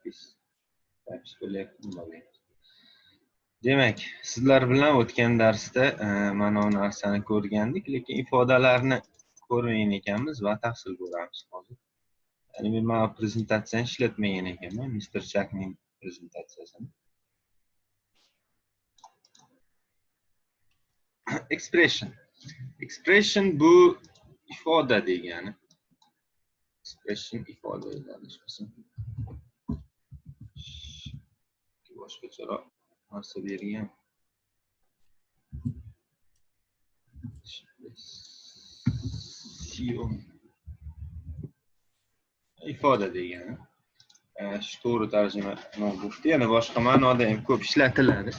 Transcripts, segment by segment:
types bo'lyapti. Demak, sizlar bilan o'tgan darsda mana bu narsani ko'rgandik, lekin ifodalarni ko'rmagan ekanmiz va tafsil ko'ramiz hozir. Ya'ni men mana prezentatsiyani ishlatmagan ekanman, Mr. Chuckning prezentatsiyasini. Expression bu ifoda degani. Expression ifoda edilishmasin. Boshqacharoq narsa bergan. Ifoda degani. Shu to'g'ri tarjima bo'ldi. Yana boshqa ma'noda ham ko'p ishlatiladi.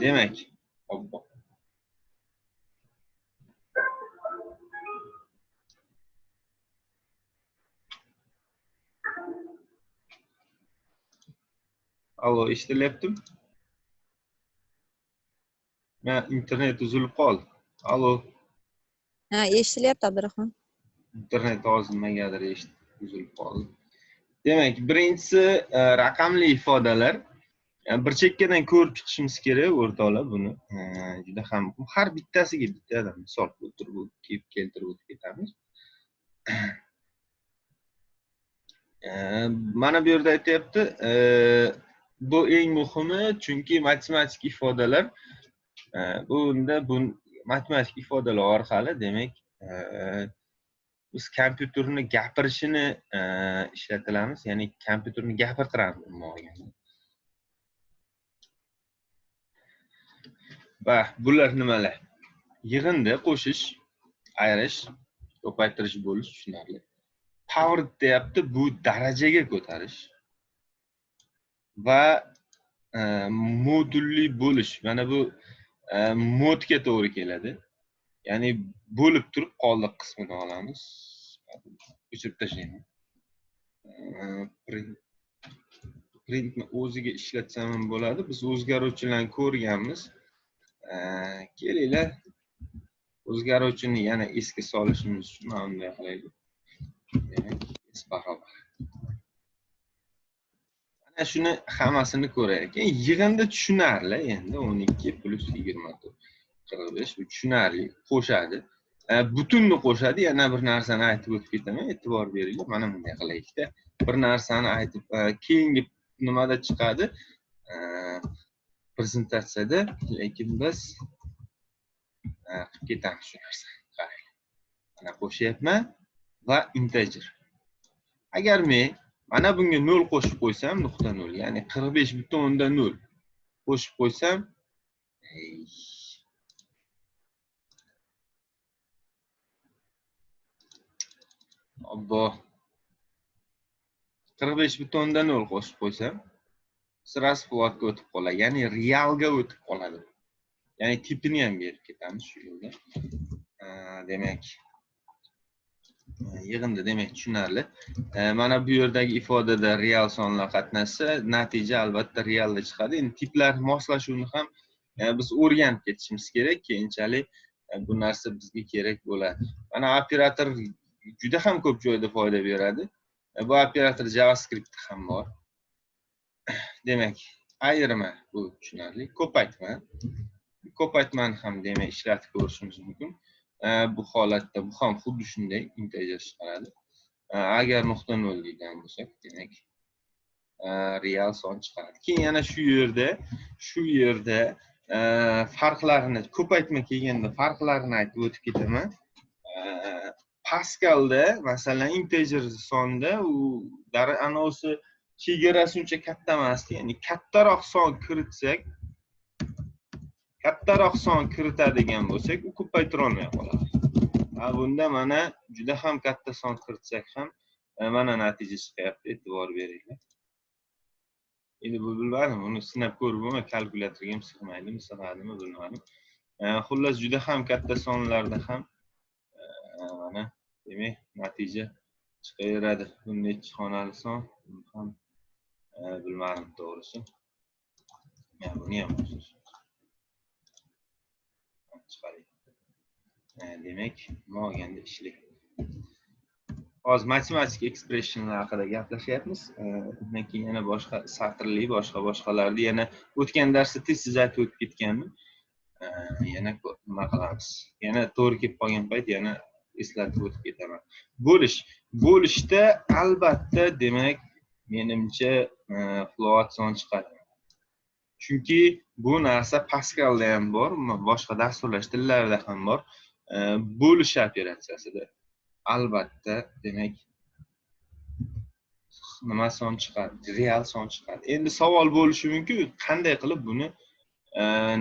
Demak, Alo, eshitilyaptimi? Men internet uzilib qoldi. Alo. Ha, eshitilyapti Abdurahmon. Internet hozir nimagadir uzilib qoldi. Demak, birinchisi raqamli ifodalar. Bir chekkadan ko'rib chiqishimiz kerak o'rtoqlar buni. Juda ham har bittasiga bittadan misol keltirib o'tib ketamiz. Mana bu yerda aytayapti, bu eng muhimi, chunki matematik ifodalar bunda matematik ifodalar orqali, demak, biz kompyuterni gapirishini ishlatilamiz, ya'ni kompyuterni gapirtiramiz umuman. Va bular nimalar? Yig'inda qo'shish, ayirish, ko'paytirish bo'lish tushunarli. Power deyapti, bu darajaga ko'tarish. Va modulli bo'lish. Mana bu modga to'g'ri keladi. Ya'ni bo'lib turib qoldiq qismini olamiz. O'chirib tashlayman. Printni o'ziga ishlatsam ham bo'ladi. Biz o'zgaruvchilarni ko'rganmiz. Kelinglar. O'zgaruvchini yana esga solishimiz uchun mana bunday qilaylik. Demak, s barobar. Mana shuni hammasini ko'rar ekan. Yig'inda tushunarli, endi 12 plus 24 45 bu tushunarli qo'shadi. Butunni qo'shadi. Yana bir narsani aytib o'tib ketaman, e'tibor beringlar. Mana bunday qilaylik-da. Bir narsani aytib, keyingi nimada chiqadi? Prezentatsiyada, lekin biz qilib ketamiz shu narsani. Qarang. Mana qo'shyapman va integer. Agar men mana bunga 0 qo'shib qo'ysam, nuqta 0, ya'ni 45.0 qo'shib qo'ysam, obbo 45.0 qo'shib qo'ysam, sirasi quvatga o'tib qoladi, ya'ni realga o'tib qoladi. Ya'ni tipini ham berib ketamiz shu yo'lda. Demak, yig'inda demak tushunarli. Mana bu yerdagi ifodada real sonlar qatnashsa, natija albatta realda chiqadi. Endi tiplar moslashuvini ham biz o'rganib ketishimiz kerak, keyinchalik bu narsa bizga kerak bo'ladi. Mana operator juda ham ko'p joyda foyda beradi. Bu operator JavaScript ham bor. Demak, ayirma bu tushunarli. Ko'paytmani ham demak ishlatib ko'rishimiz mumkin. Bu holatda bu ham xuddi shunday integer chiqaradi. Agar nuqta 0 degan bo'lsak, demak real son chiqaradi. Keyin yana shu yerda farqlarini, ko'paytma kelganda farqlarini aytib o'tib ketaman. Pascalda masalan integer sonda u anosi chegarasi uncha katta emas, ya'ni kattaroq son kiritsak, kattaroq son kiritadigan bo'lsak, u ko'paytira olmay qoladi. Bunda mana juda ham katta son kiritsak ham mana natija chiqyapti, e'tibor beringlar. Endi bu bilmadim, uni sinab ko'rib bo'lmay, kalkulyatorga ham sig'maydimi, sig'adimi bilmadim. Xullas juda ham katta sonlarda ham mana demak natija chiqaveradi. Bu necha xonali son ham bilmadim to'g'risi. Buni ham chiqaring. Demak, nima olganda ishlaydi. hozir matematik expressionlar haqida gaplashyapmiz. Undan keyin yana boshqa satrli, boshqalarni yana o'tgan darsda tez aytib o'tib ketganman. Yana nima qilamiz? Yana to'g'ri kelib qolgan payt yana eslatib o'tib ketaman. Bo'lishda albatta demak menimcha float son chiqadi. Chunki bu narsa Pascalda ham bor, boshqa dasturlash tillarida ham bor. Bo'lish operatsiyasida albatta demak nima son chiqadi? Real son chiqadi. Endi savol bo'lishi mumkin, qanday qilib buni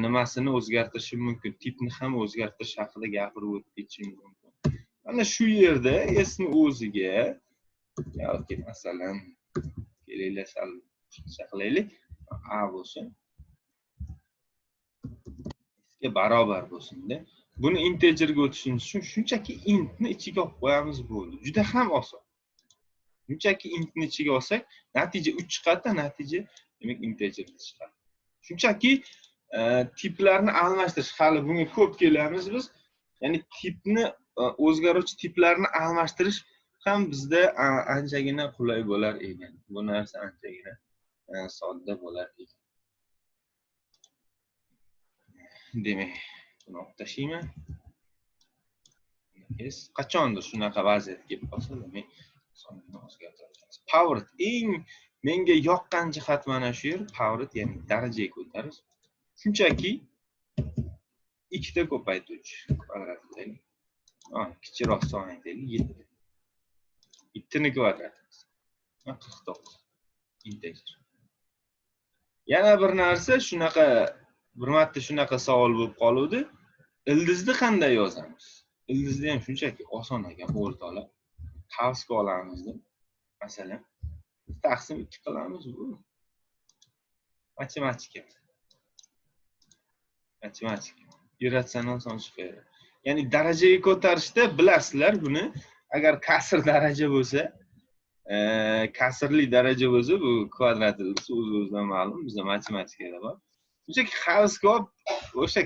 nimasini o'zgartirishim mumkin, tipni ham o'zgartirish haqida gapirib o'tib ketishim mumkin. Mana shu yerda s ni o'ziga yoki masalan kelaylik sal qilaylik, a bo'lsin. S ga barobar bo'lsin-da. Buni integerga o'tishimiz uchun shunchaki intni ichiga olib qo'yamiz bo'ldi. Juda ham oson. Shunchaki intni ichiga olsak, natija 3 chiqadi, natija demak integer chiqadi. Shunchaki tiplarni almashtirish, hali bunga ko'p kelamiz biz. Ya'ni tipni o'zgaruvchi tiplarni almashtirish ham bizda anchagina qulay bo'lar ekan. Bu narsa anchagina sodda bo'lar ekan. Demak, buni olib tashlayman. Qachondir shunaqa vaziyat kelib qolsa, demak, sonini o'zgartiramiz. Power eng menga yoqqan jihat mana shu yer, power ya'ni darajaga ko'tarish. Shunchaki ikkita ko'paytiruvchi kvadratdagi. Kichikroq son aytaylik, 7. 7 ni kvadrati. 49. Integer. Yana bir narsa shunaqa bir marta shunaqa savol bo'lib qoluvdi. Ildizni qanday yozamiz? Ildizni ham shunchaki oson ekan, o'rtoqlar. Qavsga olamizda. Masalan, taqsim 2 qilamiz bu. Matematika. Irratsional son chiqadi. Ya'ni darajaga ko'tarishda bilasizlar buni, agar kasr daraja bo'lsa, kasrli daraja bo'lsa, bu kvadrat ildizi o'z-o'zidan ma'lum, bizda matematikada bor. Shunchaki qavsga olib o'sha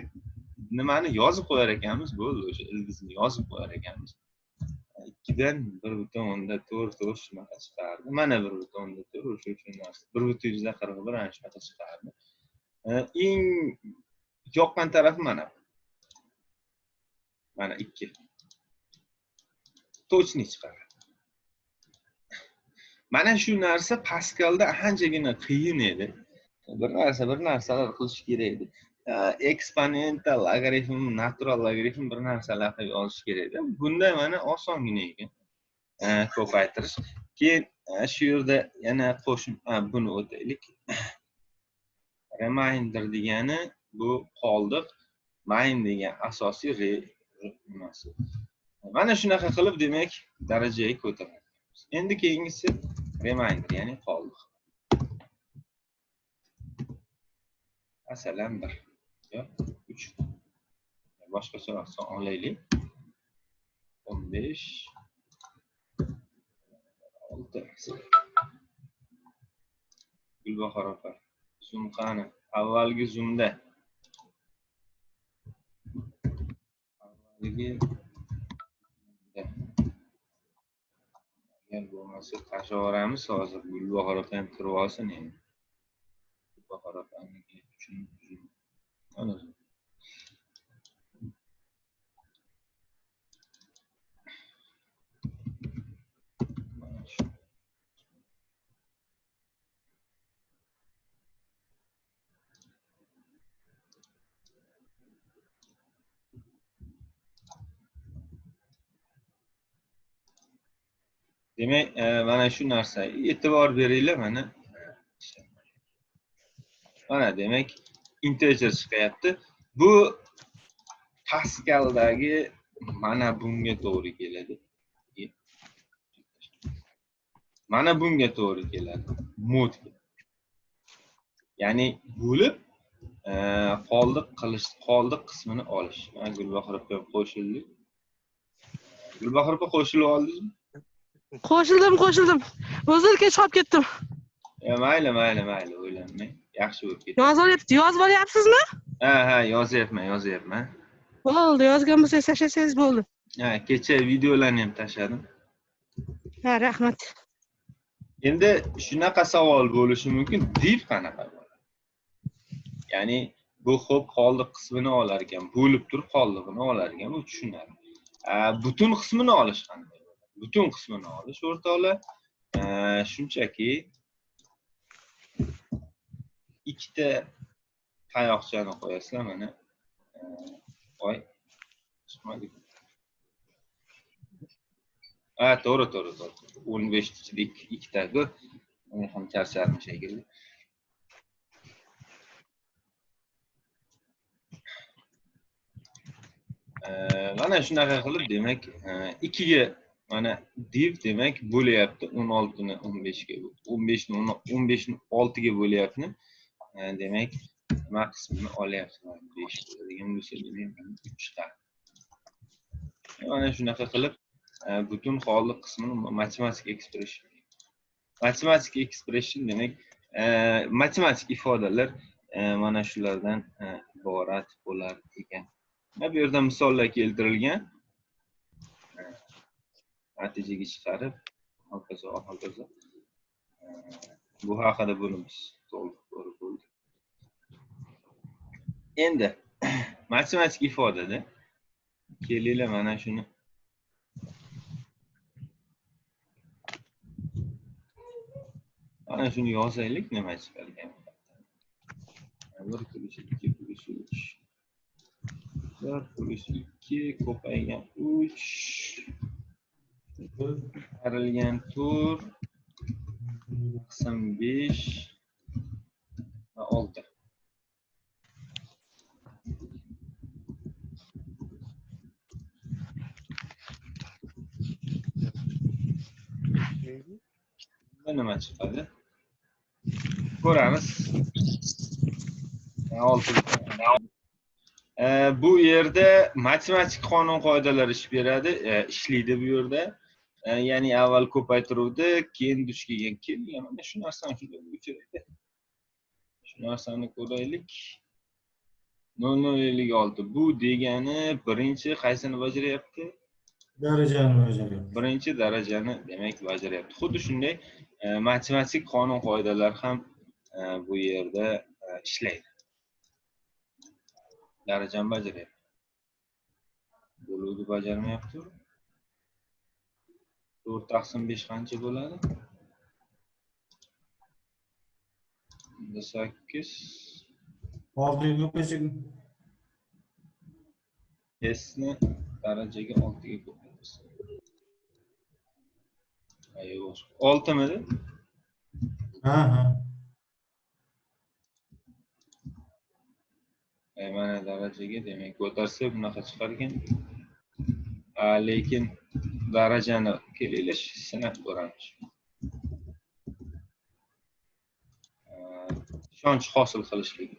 nimani yozib qo'yar ekanmiz, bo'ldi, o'sha ildizni yozib qo'yar ekanmiz. 2 dan 1.4 shunaqa chiqardi. Mana 1.4 o'sha uchun narsa. 1.141 ana shunaqa chiqardi. Eng yoqqan taraf mana. Mana 2. Точный chiqaradi. Mana shu narsa Pascalda anchagina qiyin edi. Bir narsalar qilish kerak edi. Eksponental logaritm, natural logaritm bir narsalar qilib olish kerak edi. Bunda mana osongina ekan. Ko'paytirish. Keyin shu yerda yana qo'shim buni o'taylik. Remainder degani bu qoldiq. Main degan asosiy nimasi. Mana shunaqa qilib demak darajaga ko'taramiz. Endi keyingisi remainder, ya'ni qoldiq. Masalan 1 yo 3. Boshqacha son olaylik. 15 6. Gulbahor opa. Zoom qani? Avvalgi zoomda. Agar bo'lmasa tashavoramiz hozir Gulbahor opa ham kirib olsin endi. Gulbahor opaniki uchun mana demak, mana shu narsa e'tibor beringlar mana. Mana demak integer chiqyapti. Bu Pascaldagi mana bunga to'g'ri keladi. Mana bunga to'g'ri keladi. Modga. Ya'ni bo'lib qoldiq qismini olish. Mana Gulbahor opa qo'shildi. Gulbahor opa qo'shilib oldingizmi? Qo'shildim. O'zimga chiqib ketdim. Mayli, o'ylanmang. Yaxshi bo'lib ketdi. Yozib olyapsizmi? Ha, yozyapman. Bo'ldi, yozgan bo'lsangiz tashlasangiz bo'ldi. Kecha videolarni ham tashladim. Ha, rahmat. Endi shunaqa savol bo'lishi mumkin. Div qanaqa bo'ladi? Ya'ni bu xo'p qoldiq qismini olar ekan, bo'lib turib qoldig'ini olar ekan, bu tushunarli. Butun qismini olish qanday bo'ladi? Butun qismini olish o'rtoqlar shunchaki ikkita tayoqchani qo'yasizlar mana. Voy, chiqmadi. To'g'ri. 15 ichida ikkita-ku. Men ham charchadim shekilli. Mana shunaqa qilib, demak, 2 ga mana div demak bo'lyapti 16 ni 15 ga. 15 ni 6 ga bo'lyapti. Demak, nima qismini olyapti? 5 degan bo'lsa, demak 3 ta. Mana shunaqa qilib butun qoldiq qismini matematik expression. Matematik expression demak, matematik ifodalar mana shulardan iborat bo'lar ekan. Bu yerda misollar keltirilgan. Natijaga chiqarib, hokazo. Bu haqida buni biz to'liq ko'rib bo'ldik. Endi matematik ifodada kelinglar mana shuni yozaylik, nima chiqargan. 1+2 ko'paygan 3 arilgan 4 qism 5 va 6. Nima chiqadi? Ko'ramiz. 6. Bu yerda matematik qonun qoidalar ish beradi, ishlaydi bu yerda. Ya'ni avval ko'paytiruvdi, keyin duch kelgan mana shu narsani shunday o'chiradi. Shu narsani ko'raylik. 0,56. Bu degani birinchi qaysini bajaryapti? Darajani bajaryapti. Birinchi darajani demak bajaryapti. Xuddi shunday matematik qonun qoidalar ham bu yerda ishlaydi. Darajani bajaryapti. Bo'luvni bajarmayapti. 4/5 qancha bo'ladi? 8. 6 ga ko'paysin. S ni darajaga 6 ga ko'paytirsa. Ayyosh. 6 midi? Ha. Mana darajaga demak ko'tarsa bunaqa chiqar ekan. Lekin darajani kelinglar sinab ko'ramiz. Ishonch hosil qilishlik.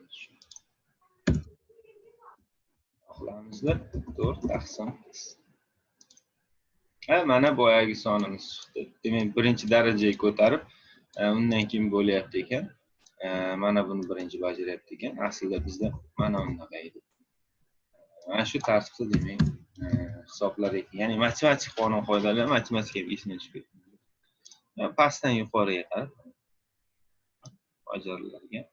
Oxlamizda 4/x. Mana boyagi sonimiz chiqdi. Demak, birinchi darajaga ko'tarib, undan keyin bo'lyapti ekan. Mana buni birinchi bajaryapti ekan. Aslida bizda mana bunaqa edi. Mana shu tartibda demak hisoblar ekan. Ya'ni matematik qonun qoidalar matematika esdan chiqadi. Pastdan yuqoriga qarab bajarilgan.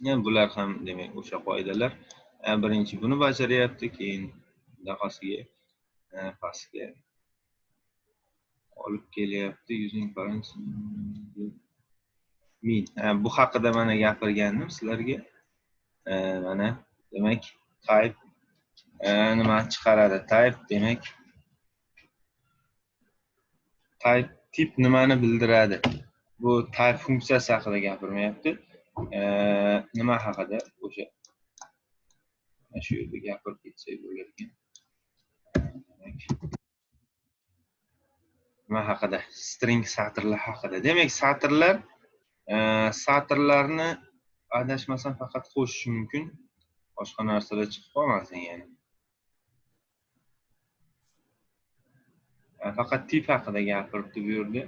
Yani bular ham demak o'sha qoidalar. Birinchi buni bajaryapti, keyin dahosiga pastga olib kelyapti. Using parents min. Bu haqida mana gapirgandim sizlarga. Mana demak type nima chiqaradi? Type demak type tip nimani bildiradi? Bu type funksiyasi haqida gapirmayapti. Nima haqida? O'sha shu yerda gapirib ketsak bo'lar ekan. Nima haqida? String satrlar haqida. Demak, satrlarni adashmasam faqat qo'shish mumkin. Boshqa narsalar chiqib qolmasin ya'ni. Faqat tip haqida gapiribdi bu yerda.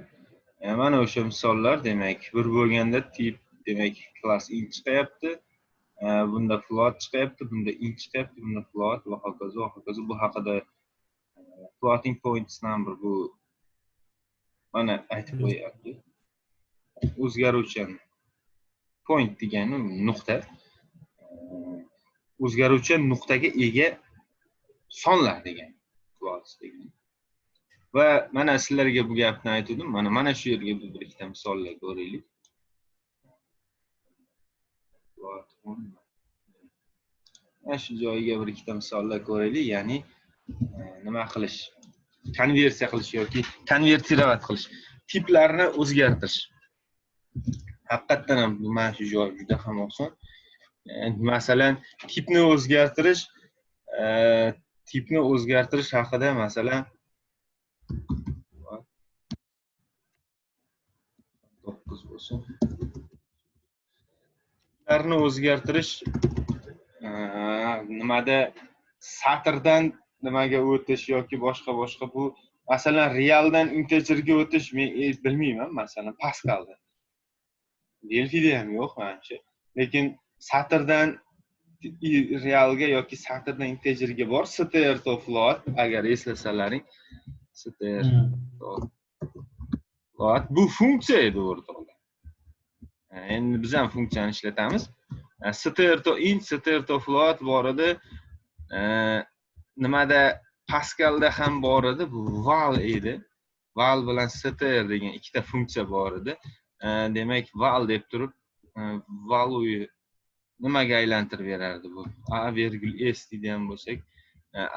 Mana o'sha misollar, demak, bir bo'lganda tip demak class int chiqyapti. Bunda float chiqyapti, bunda int chiqyapti, bunda float va hokazo. Bu haqida floating points number bu mana aytib qo'yapti. O'zgaruvchan point degani nuqta. O'zgaruvchan nuqtaga ega sonlar degan. Class degan. Va mana sizlarga bu gapni aytdim. Mana shu yerga bir ikkita misollar ko'raylik. Mana shu joyiga bir ikkita misollar ko'raylik, ya'ni nima qilish, konversiya qilish yoki konvertirovat qilish, tiplarni o'zgartirish. Haqiqatan ham mana shu joy juda ham oson. Masalan, tipni o'zgartirish haqida masalan 9 bo'lsin. Tiplarni o'zgartirish nimada satrdan nimaga o'tish yoki boshqa bu masalan realdan integerga o'tish men bilmayman, masalan Pascalda. Delphida ham yo'q menimcha. Lekin satrdan realga yoki satrdan integerga bor, str to float agar eslasalaring, str to float bu funksiya edi o'rtoqlar. Endi biz ham funksiyani ishlatamiz. Str to int, str to float bor edi. Nimada Pascalda ham bor edi, bu val edi. Val bilan str degan ikkita funksiya bor edi. Demak, val deb turib, value nimaga aylantirib berardi bu? A virgül s degan bo'lsak,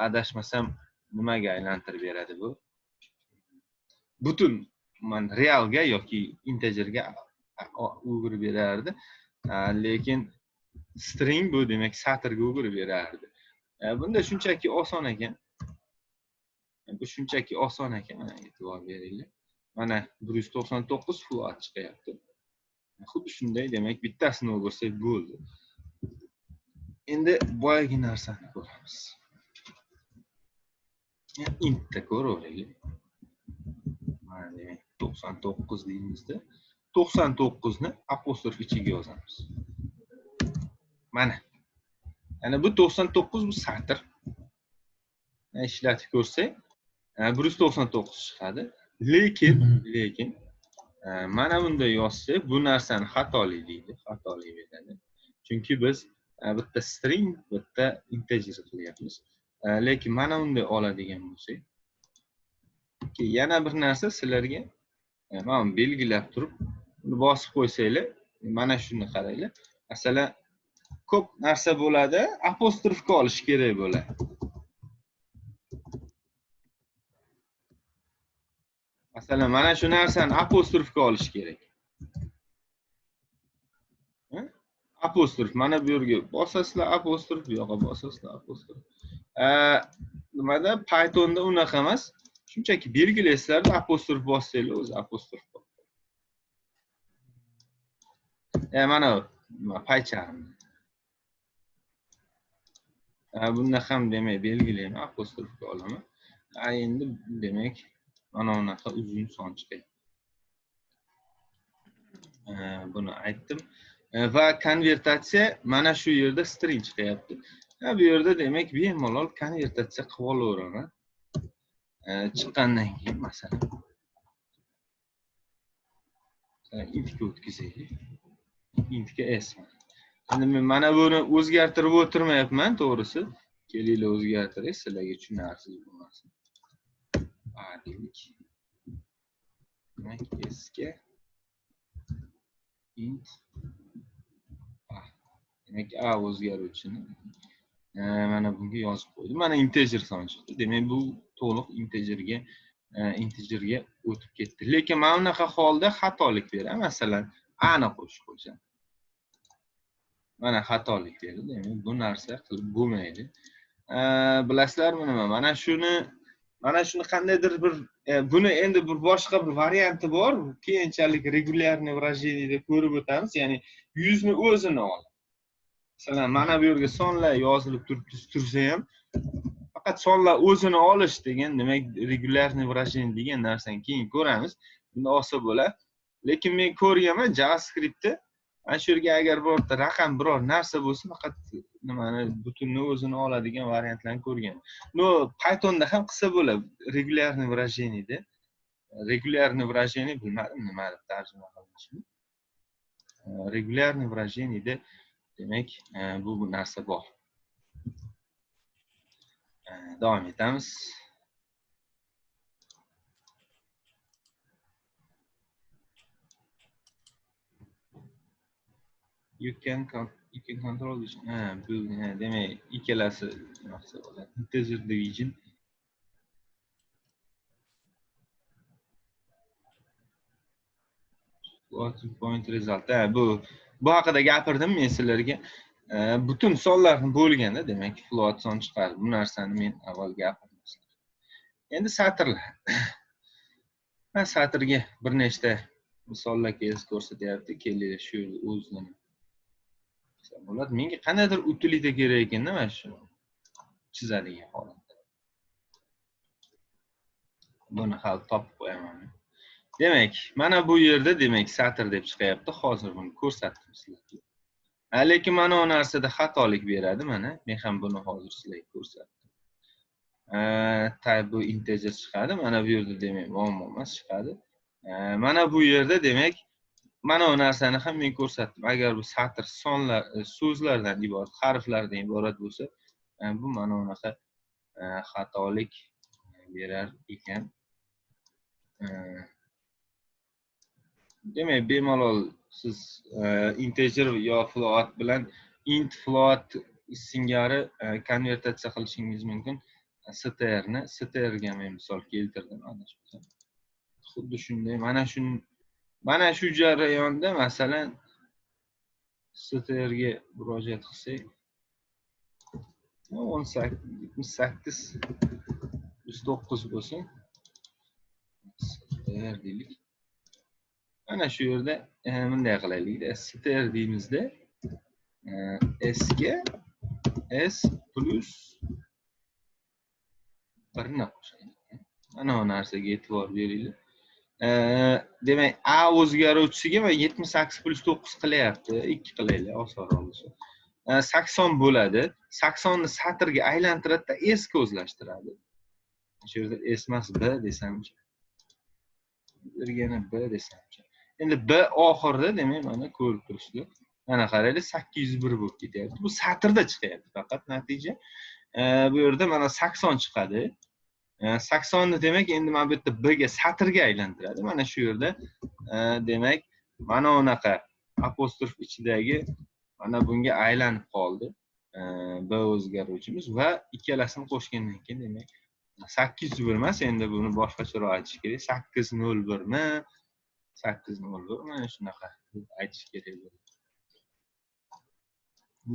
adashmasam nimaga aylantirib beradi bu? Butun realga yoki integerga o'girib berardi. Lekin string bu demak satrga o'girib berardi. Bunda shunchaki oson ekan. Mana e'tibor beringlar. Mana 199 float chiqyapti. Xuddi shunday, demak bittasini o'girsak bo'ldi. Endi boyagi narsani ko'ramiz. Intda ko'raveraylik. Mana demak 99 deymizda 99 ni apostrof ichiga yozamiz. Mana. Ana bu 99 bu satr. Ishlatib ko'rsak 199 chiqadi. Lekin mana bunda yozsak bu narsani xatoli deydi, xatolik beradi. Chunki biz bitta string, bitta integer qilyapmiz. Lekin mana bunday oladigan bo'lsak, yana bir narsa sizlarga men belgilab turib, buni bosib qo'ysanglar, mana shuni qaranglar. Masalan, ko'p narsa bo'ladi, apostrofga olish kerak bo'ladi. Masalan, mana shu narsani apostrofga olish kerak. Apostrof, mana bu yerga bosasizlar apostrof, bu yoqqa bosasizlar apostrof. Nimada Pythonda unaqa emas. Shunchaki belgilaysizlar, apostrof bossanglar o'zi apostrof bor. Mana paycharm. Bunda ham demak belgilayman, apostrofga olaman. Endi demak mana bunaqa uzun son chiqadi. Buni aytdim. Va konvertatsiya mana shu yerda string chiqyapti. Bu yerda demak bemalol konvertatsiya qilib olaveraman. Chiqqandan keyin masalan intga o'tkazaylik. Intga s. Endi men mana buni o'zgartirib o'tirmayapman, to'g'risi. Kelinglar o'zgartiring, sizlarga tushunarsiz bo'lmasin. Deylik. Demak s ga int demak a o'zgaruvchini mana bunga yozib qo'ydim. Mana integer son chiqdi. Demak bu to'liq integerga o'tib ketdi. Lekin mana bunaqa holda xatolik beradi. Masalan, a ni qo'shib qo'ysam. Mana xatolik beradi. Demak bu narsa qilib bo'lmaydi. Bilasizlarmi nima? Mana shuni qandaydir bir buni endi bir boshqa bir varianti bor. Keyinchalik regularniy выражениеda ko'rib o'tamiz. Ya'ni 100 ni o'zini ol. Masalan, mana bu yerga sonlar yozilib tursa ham, faqat sonlar o'zini olish degan, demak regularniy выражение degan narsani keyin ko'ramiz. Bunda oson bo'ladi. Lekin men ko'rganman JavaScriptda Ana shu yerga agar birorta raqam biror narsa bo'lsa, faqat nimani butunni o'zini oladigan variantlarni ko'rgan. No, Pythonda ham qilsa bo'ladi. Regulярный выражениеda. Regulярный выражение bilmadim nima deb tarjima qilishni. Regulярный выражениеda demak, bu narsa bor. Davom etamiz. You can control this. Bu demak, ikkalasi narsa bo'ladi. Integer division. Floating point result. Bu haqida gapirdim men sizlarga. Butun sonlarni bo'lganda, demak, float son chiqadi. Bu narsani men avval gapirdim. Endi satrlar. Men satrga bir nechta misollar kelib ko'rsatyapti. Kelinglar shu o'zini. Bo'ladi. Menga qanaqadir utilita kerak ekanda mana shu chizadigan holatda. Buni hal topib qo'yaman. Demak, mana bu yerda demak satr deb chiqyapti. Hozir buni ko'rsatdim sizlarga. Lekin mana bu narsada xatolik beradi mana. Men ham buni hozir sizlarga ko'rsatdim. Type bu integer chiqadi. Mana bu yerda demak muammo emas chiqadi. Mana bu yerda demak mana bu narsani ham men ko'rsatdim. Agar bu satr sonlar, so'zlardan iborat, harflardan iborat bo'lsa, bu mana bunaqa xatolik berar ekan. Demak, bemalol siz integer yo float bilan int float singari konvertatsiya qilishingiz mumkin. str ga men misol keltirdim adashmasam. Xuddi shunday mana shu jarayonda masalan str ga murojaat qilsak 18 109 bo'lsin. str deylik. Mana shu yerda bunday qilaylik. str deymizda s ga s plus 1 ni qo'shamiz. Mana bu narsaga e'tibor beringlar. Demak, a o'zgaruvchisiga 78 plus 9 qilyapti. 2 qilaylik, osonroq bo'lsa. 80 bo'ladi. 80 ni satrga aylantiradi, s ga o'zlashtiradi. Shu yerda s emas b desamchi. Yana b desamchi. Endi b oxirida demak mana ko'rib turibsizlar. Mana qaranglar 801 bo'lib ketyapti. Bu satrda chiqyapti faqat natija. Bu yerda mana 80 chiqadi. 80 ni demak endi mana bu yerda b ga satrga aylantiradi. Mana shu yerda demak mana unaqa apostrof ichidagi mana bunga aylanib qoldi. B o'zgaruvchimiz va ikkalasini qo'shgandan keyin demak 801 emas, endi buni boshqacharoq aytish kerak. 801 mi? 801 mana shunaqa aytish kerak bo'ladi.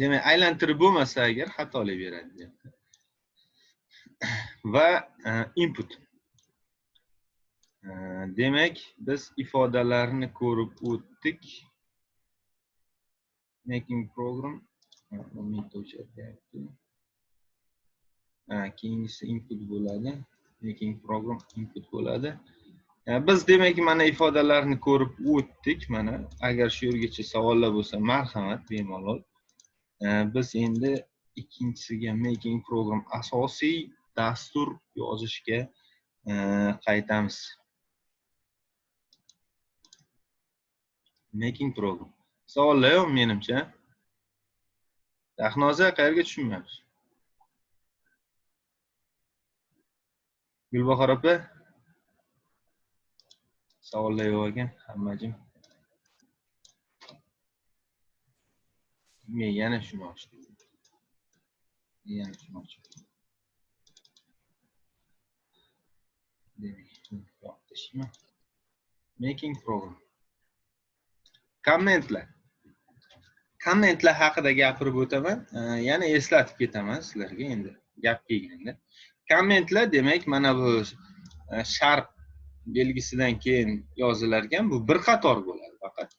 Demak, aylantirib bo'lmasa agar xatolik beradi deyapti. Va input. Demak, biz ifodalarni ko'rib o'tdik. Making program keyingisi input bo'ladi. Making program input bo'ladi. Biz demak mana ifodalarni ko'rib o'tdik. Mana agar shu yergacha savollar bo'lsa, marhamat bemalol. Biz endi ikkinchisiga making program asosiy dastur yozishga qaytamiz. Making program. Savollar yo'q menimcha. Rahnoza qayerga tushunmaymiz? Gulbahor opa. Savollar yo'q ekan, hammajim. Men yana shuni ochdim. Making program. Kommentlar haqida gapirib o'taman. Yana eslatib ketaman sizlarga endi gap kelganda. Kommentlar demak mana bu sharp belgisidan keyin yozilar ekan. Bu bir qator bo'ladi faqat.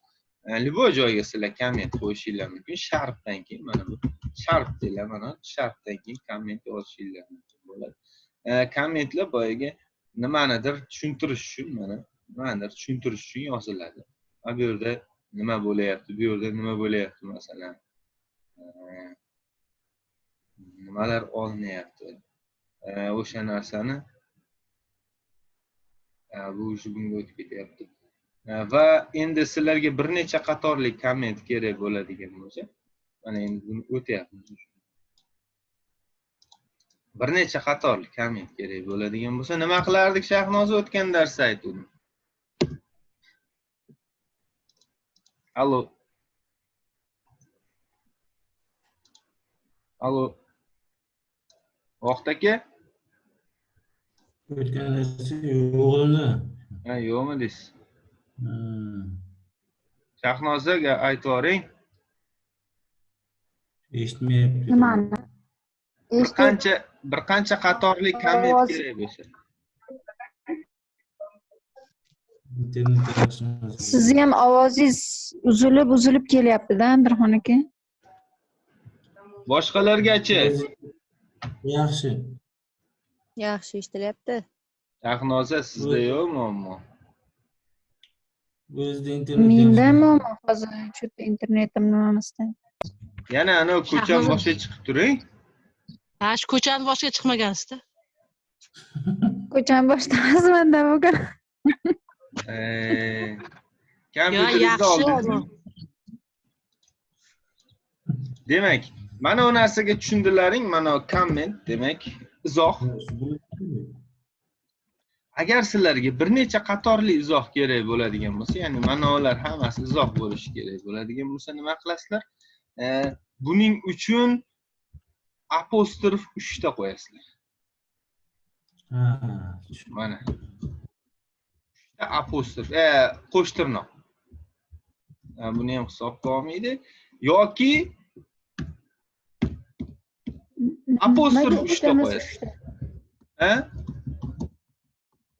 Любой joyga sizlar komment qo'yishinglar mumkin. Sharpdan keyin mana bu sharp deylar, mana sharpdan keyin komment yozishinglar mumkin bo'ladi. Kommentlar boyaga nimanidir tushuntirish uchun mana nimanidir tushuntirish uchun yoziladi. Bu yerda nima bo'layapti, bu yerda nima bo'layapti masalan. Nimalar olinyapti. O'sha narsani bu уже bunga o'tib ketyapti. Va endi sizlarga bir necha qatorli komment kerak bo'ladigan bo'lsa, mana endi buni o'tyapmiz. Bir necha qatorli komment kerak bo'ladigan bo'lsa, nima qilardik? Shahnoza o'tgan darsda aytdim. Allo. Allo. Vaqt aka? O'tgan narsa yo'qmi? Ha, yo'qmi deysiz? Shahnozaga aytib yuboring. Eshitmayapti. Nimani? Bir qancha qatorli komment kerak bo'lsa. Internet yaxshimi? Sizni ham ovozingiz uzilib kelyapti-da, Abdurahmon aka. Boshqalargachi? Yaxshi. Yaxshi eshitilyapti. Shahnoza sizda yo'q muammo? O'zida internet. Mendami hozir shu internetim nimamasdan. Yana ana ko'cham boshqa chiqib turing. Ha, shu ko'chani boshqa chiqmagansizda. Ko'cham boshdamasmanda bugun. Kompyuteringizda oldingizmi? Demak, mana bu narsaga tushundilaring, mana komment, demak, izoh. Agar sizlarga bir necha qatorli izoh kerak bo'ladigan bo'lsa, ya'ni mana ular hammasi izoh bo'lishi kerak bo'ladigan bo'lsa, nima qilasizlar? Buning uchun apostrof 3 ta qo'yasizlar. Mana. 3 ta apostrof, qo'sh tirnoq. Buni ham hisobga olmaydi yoki apostrof 3 ta qo'yasiz. Ha?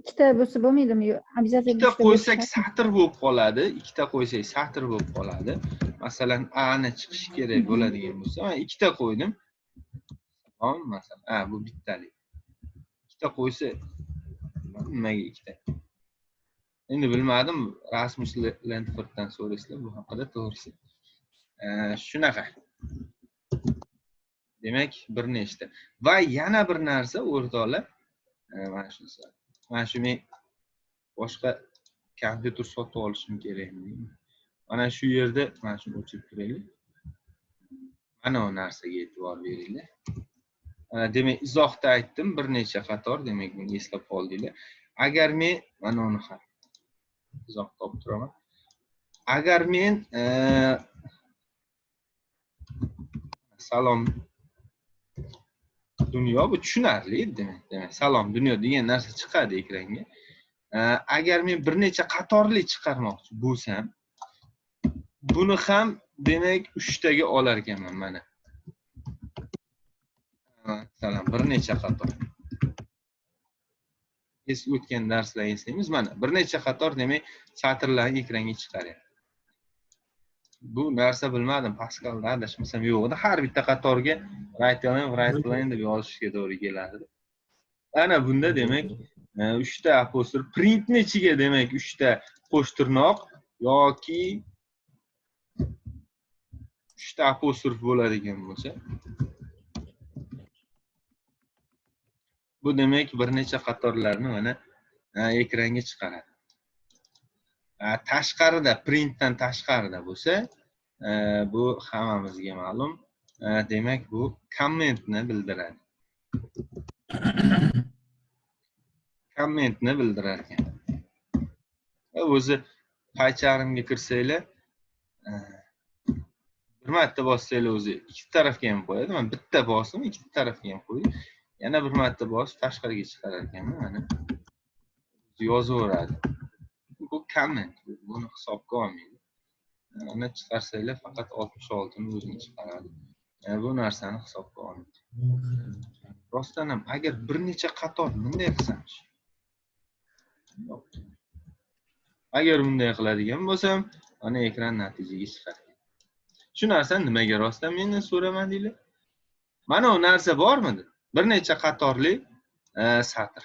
Ikkita bo'lsa bo'lmaydimi? Yo'q, обязательно. Ikkita qo'ysak satr bo'lib qoladi, ikkita qo'ysak satr bo'lib qoladi. Masalan, a ni chiqishi kerak bo'ladigan bo'lsa, men ikkita qo'ydim. Tamom, masalan, bu bittalik. Ikkita qo'ysa nimaga ikkita? Endi bilmadim, Rasmus Lentforddan so'raysizlar bu haqida, to'g'risi. Shunaqa. Demak, bir nechta. Va yana bir narsa o'rtoqlar, mana shunisi. Mana shu men boshqa kompyuter sotib olishim kerakmi? Mana shu yerda mana shuni o'chirib turaylik. Mana bu narsaga e'tibor beringlar. Demak, izohda aytdim, bir necha qator, demak, buni eslab qoldinglar. Agar men mana uni ham izoh topib turaman. Agar men salom dunyo, bu tushunarli, demak, salom dunyo degan narsa chiqadi ekranga. Agar men bir necha qatorli chiqarmoqchi bo'lsam, buni ham demak 3 taga olar ekanman mana. Masalan, bir necha qator. O'tgan darslar eslaymiz, mana bir necha qator demak satrlarni ekranga chiqaryapti. Bu narsa bilmadim, Pascalda adashmasam yo'q edi. Har bitta qatorga right line deb yozishga to'g'ri keladi. Ana bunda demak 3 ta apostrof printni ichiga demak 3 ta qo'sh tirnoq yoki 3 ta apostrof bo'ladigan bo'lsa, bu demak bir necha qatorlarni mana ekranga chiqaradi. Tashqarida, printdan tashqarida bo'lsa, bu hammamizga ma'lum, demak bu kommentni bildiradi. Kommentni bildirar ekan. O'zi paycharimga kirsanglar, bir marta bossanglar o'zi ikki tarafga ham qo'yadi. Men bitta bosdim, ikki tarafga ham qo'ydim. Yana bir marta bosib tashqariga chiqarar ekanman, mana. Yozaveradi. Bu komment, buni hisobga olmaydi. Uni chiqarsanglar faqat 66 ni o'zini chiqaradi. Bu narsani hisobga olmaydi. Rostdan ham agar bir necha qator bunday qilsam, agar bunday qiladigan bo'lsam, mana ekran natijaga chiqadi. Shu narsa nimaga rostdan mendan so'raman deylar? Mana u narsa bormidi? Bir necha qatorli satr.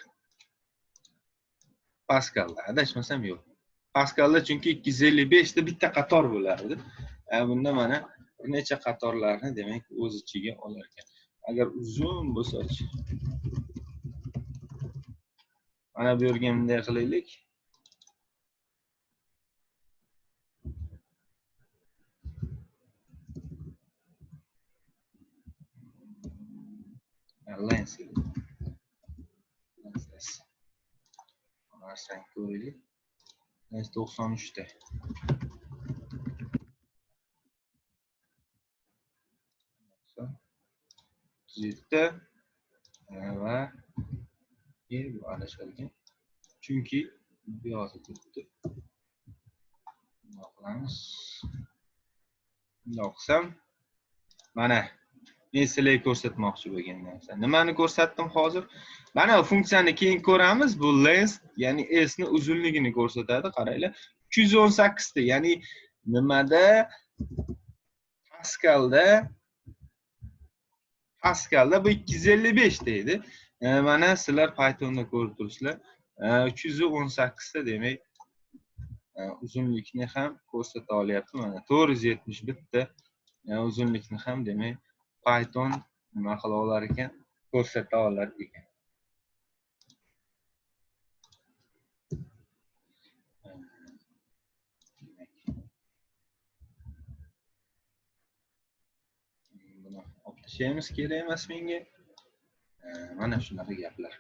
Pascalda adashmasam yo'q. Pascalda chunki 255 ta bitta qator bo'lardi. Bunda mana bir necha qatorlarni demak o'z ichiga olar ekan. Agar uzun bo'lsa-chi. Mana bu yerga bunday qilaylik. Lens. Narsani ko'raylik. Lens 93 ta. Va bu adashadigan. Chunki bu yozib turibdi. Bunday qilamiz. Bunday qilsam, mana men sizlarga ko'rsatmoqchi bo'lgan narsa. Nimani ko'rsatdim hozir? Mana funksiyani keyin ko'ramiz. Bu lens, ya'ni s ni uzunligini ko'rsatadi. Qaranglar. 218 ta, ya'ni nimada? Pascalda bu 255 ta edi. Mana sizlar Pythonda ko'rib turibsizlar. 318 ta demak uzunlikni ham ko'rsata olyapti. Mana 471 ta uzunlikni ham demak Python nima qila olar ekan? Ko'rsata olar ekan. Buni olib tashlaymiz, kerak emas menga. Mana shunaqa gaplar.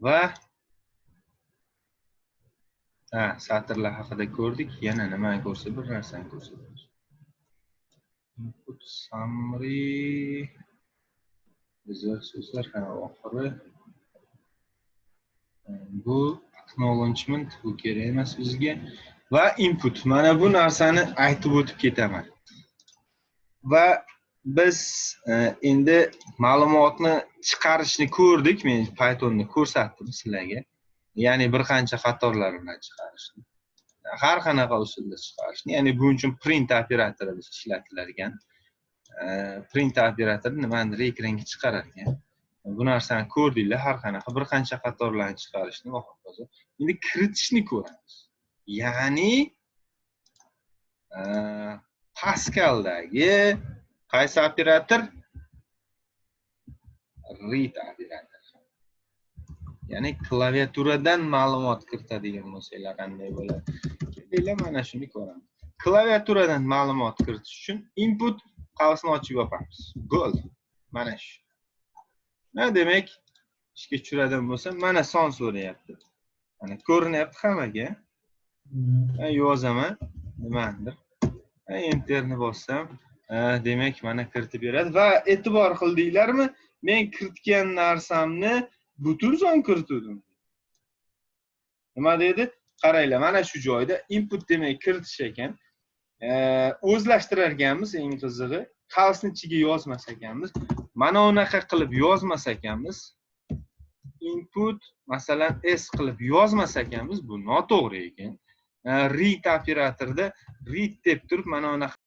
Va satrlar haqida ko'rdik. Yana nimani ko'rsa, bir narsani ko'rsatamiz. Input summary so'zlar oxiri. Bu acknowledgement bu kerak emas bizga. Va input. Mana bu narsani aytib o'tib ketaman. Va biz endi ma'lumotni chiqarishni ko'rdik. Men Pythonni ko'rsatdim sizlarga. Ya'ni bir qancha qatorlar bilan chiqarishni. Har qanaqa usulda chiqarishni. Ya'ni buning uchun print operatori ishlatilar ekan. Print operatori nimanidir ekranga chiqarar ekan. Bu narsani ko'rdinglar, har qanaqa bir qancha qatorlarni chiqarishni va hokazo. Endi kiritishni ko'ramiz. Ya'ni Pascaldagi qaysi operator? Read operator. Ya'ni klaviaturadan ma'lumot kiritadigan bo'lsalar qanday bo'ladi? Kelaylar, mana shuni ko'ramiz. Klaviaturadan ma'lumot kiritish uchun input qavsini ochib yopamiz. Bo'ldi. Mana shu. Nima demak? Ishga tushiradigan bo'lsa, mana son so'rayapti. Mana ko'rinyapti hammaga. Yozaman nimadir. Enterni bossam, demak mana kiritib beradi va e'tibor qildinglarmi? Men kiritgan narsamni butun son kiritdim. Nima dedi? Qaranglar, mana shu joyda input demak kiritish ekan. O'zlashtirar ekanmiz, eng qizig'i. Qavsni ichiga yozmas ekanmiz. Mana unaqa qilib yozmas ekanmiz. Input masalan s qilib yozmas ekanmiz. Bu noto'g'ri ekan. Read operatorida read deb turib mana unaqa